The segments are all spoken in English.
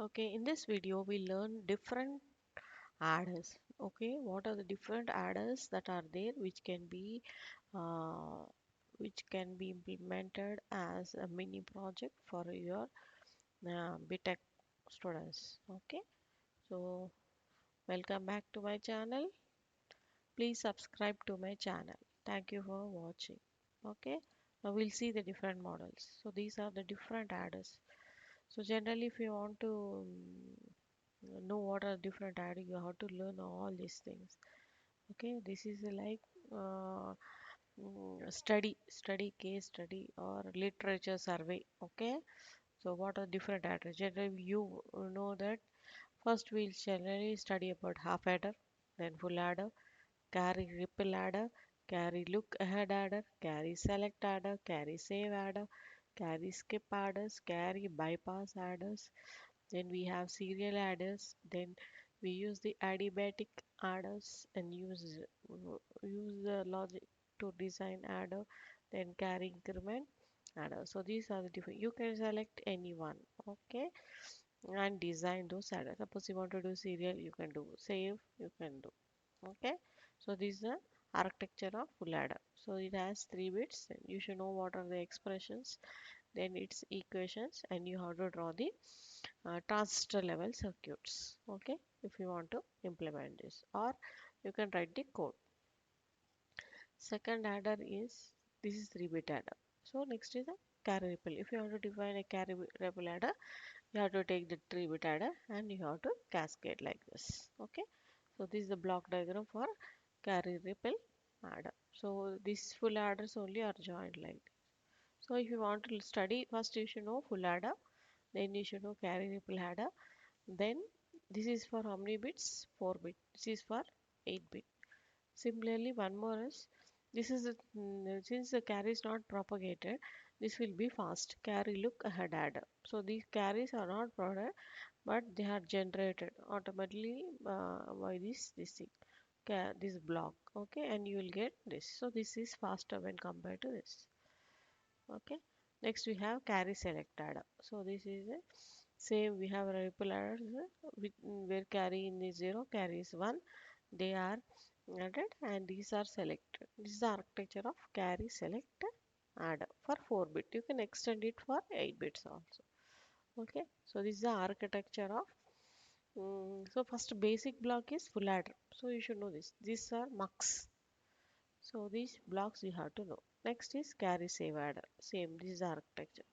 Okay, in this video we learn different adders. Okay, what are the different adders that are there uh, which can be implemented as a mini project for your BTech students. Okay, so welcome back to my channel. Please subscribe to my channel. Thank you for watching. Okay, now we'll see the different models. So these are the different adders. So generally, if you want to know what are different adding, you have to learn all these things. Okay, this is like uh, study case study or literature survey. Okay, so what are different adders? Generally, you know that first we'll generally study about half adder, then full adder, carry ripple adder, carry look ahead adder, carry select adder, carry save adder, carry skip adders, carry bypass adders. Then we have serial adders. Then we use the adiabatic adders and use the logic to design adder. Then carry increment adder. So these are the different. You can select any one, okay, and design those adders. Suppose you want to do serial, you can do save, you can do. Okay, so this is the architecture of full adder. So it has 3 bits. Then you should know what are the expressions, then its equations, and you have to draw the transistor level circuits. Okay, if you want to implement this, or you can write the code. Second adder is, this is 3-bit adder. So next is a carry ripple. If you want to define a carry ripple adder, you have to take the 3-bit adder and you have to cascade like this. Okay, so this is the block diagram for carry ripple adder. So these full adders only are joined like this. So if you want to study, first you should know full adder, then you should know carry ripple adder. Then this is for how many bits? 4 bit. This is for 8 bit. Similarly, one more is, this is since the carry is not propagated, this will be fast. Carry look ahead adder. So these carries are not product, but they are generated automatically by this thing, this block. Okay, and you will get this. So this is faster when compared to this. Okay, next we have carry select adder. So this is a same, we have a ripple adders where carry in is 0, carry is 1. They are added and these are selected. This is the architecture of carry select adder for 4 bit. You can extend it for 8 bits also. Okay, so this is the architecture of so first basic block is full adder. So you should know this. These are mux. So these blocks you have to know. Next is carry save adder. Same, this is the architecture.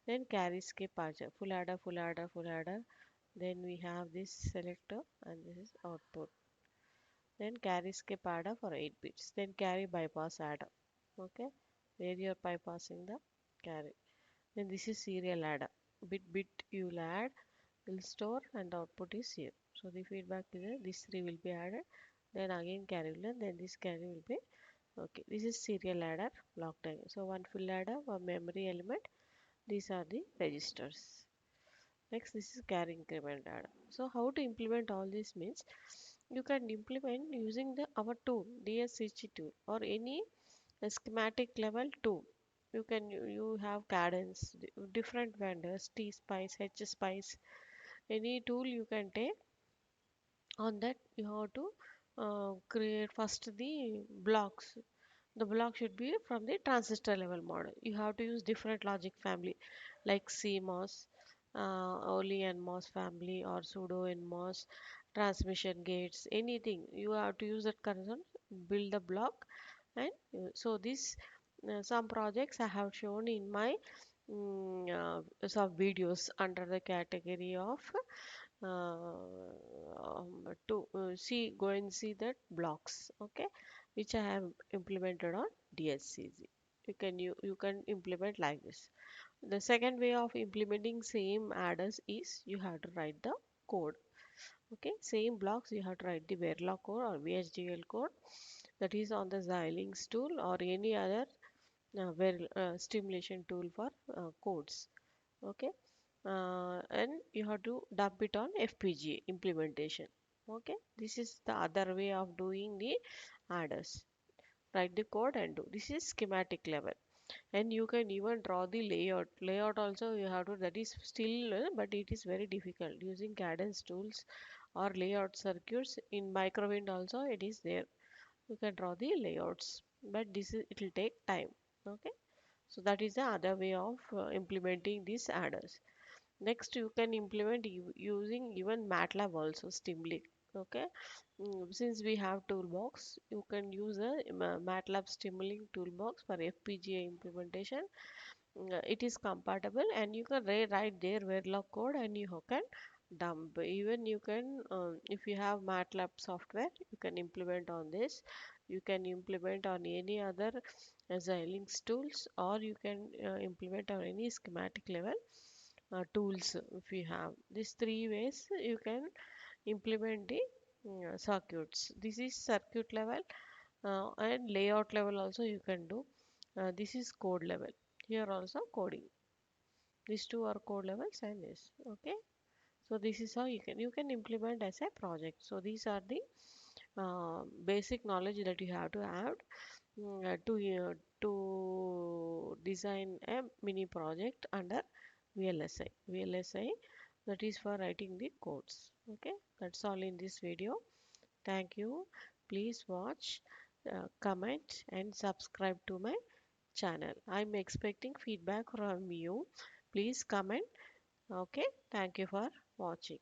Then carry skip adder, full adder, full adder, full adder. Then we have this selector and this is output. Then carry skip adder for 8 bits. Then carry bypass adder. Okay, where you are bypassing the carry. Then this is serial adder. Bit you will add, will store, and the output is here. So the feedback is there. These three will be added. Then again carry will, and then this carry will be okay. This is serial adder block diagram. So one full adder, one memory element. These are the registers. Next, this is carry increment adder. So how to implement all this means you can implement using the our tool DSCG tool or any schematic level tool. You have Cadence, different vendors, T Spice, H Spice, any tool you can take. On that you have to create first the blocks. The block should be from the transistor level model. You have to use different logic family like CMOS, early NMOS family or pseudo NMOS, transmission gates, anything. You have to use that concern, build the block, and so this some projects I have shown in my some videos under the category of to see go and see that blocks, okay, which I have implemented on DSCG. You can implement like this. The second way of implementing same adders is you have to write the code. Okay, same blocks you have to write the Verilog code or VHDL code that is on the Xilinx tool or any other stimulation tool for codes. Okay, and you have to dump it on FPGA implementation. Okay, this is the other way of doing the adders. Write the code and do. This is schematic level. And you can even draw the layout also you have to, that is still but it is very difficult using cadence tools or layout circuits. In microwind also it is there, you can draw the layouts, but this is, it will take time. Okay, so that is the other way of implementing these adders. Next, you can implement using even MATLAB also, Stimulink. Okay, since we have toolbox, you can use a MATLAB Stimulink toolbox for FPGA implementation. It is compatible, and you can write their Verilog code, and you can dump. Even you can, if you have MATLAB software, you can implement on this. You can implement on any other Xilinx tools, or you can implement on any schematic level tools. If you have these three ways, you can implement the circuits. This is circuit level, and layout level also you can do. This is code level. Here also coding. These two are code levels and this. Okay. So this is how you can implement as a project. So these are the basic knowledge that you have to have to design a mini project under VLSI. VLSI, that is for writing the codes. Okay, that's all in this video. Thank you. Please watch, comment, and subscribe to my channel. I'm expecting feedback from you. Please comment. Okay, thank you for watching.